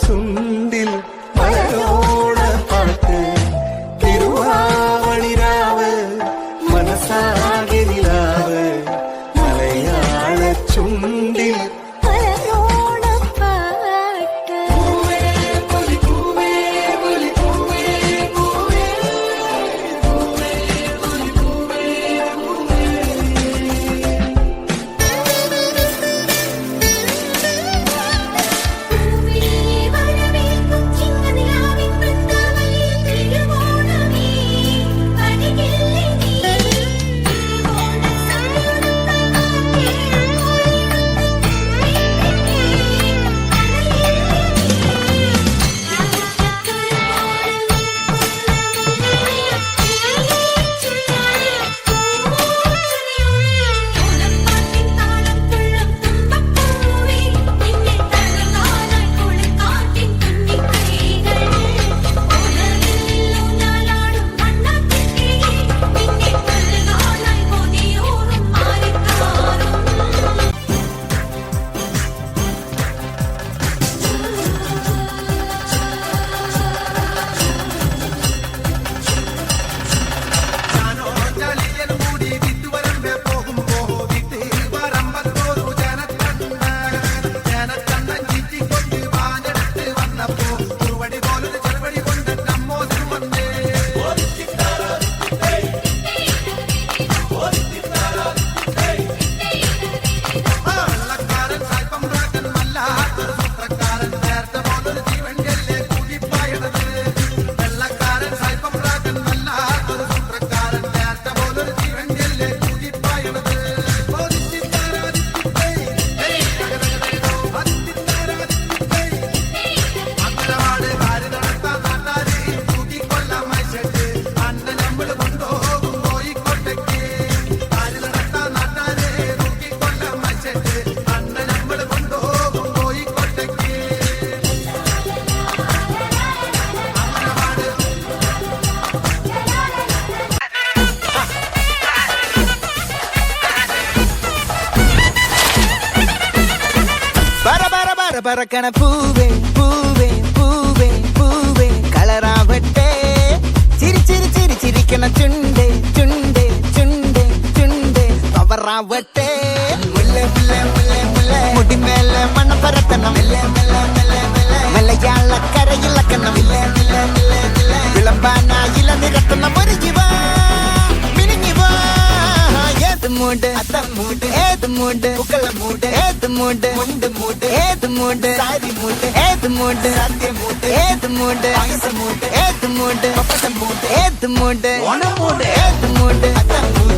ചുണ്ടിൽ മലരോണ പാട്ട് തിരുവാവണിരാവ് മനസാകെ നിലാവ് മലയാള ചുണ്ടിൽ പറക്കണ പൂവേ പൂവേ പൂവേ പൂവേ കളറാവട്ടെ ചിരി ചിരി ചിരി ചിരിക്കണ ചുണ്ടേ ചുണ്ടേ ചുണ്ടേ ചുണ്ടേ പവറാവട്ടെ മുല്ലേ മുല്ലേ മുല്ലേ മുല്ലേ മുടിമേലെ മണം പരത്തണം മലയാള കരയിളക്കണം വിളമ്പാനായില നിരത്തണം ഒരു ജീവ മൂട് അത്തം മൂട് ഏത് മൂട് പുക്കള മൂട് ഏത് മൂട് മുണ്ട് മൂട് ഏത് മൂട് സാരി മൂട് ഏത് മൂട് സദ്യ മൂട് ഏത് മൂട് പായസ മൂട് ഏത് മൂട് പപ്പടം മൂട് ഏത് മൂട് ഓണം മൂട് ഏത് മൂട് അത്തം മൂട്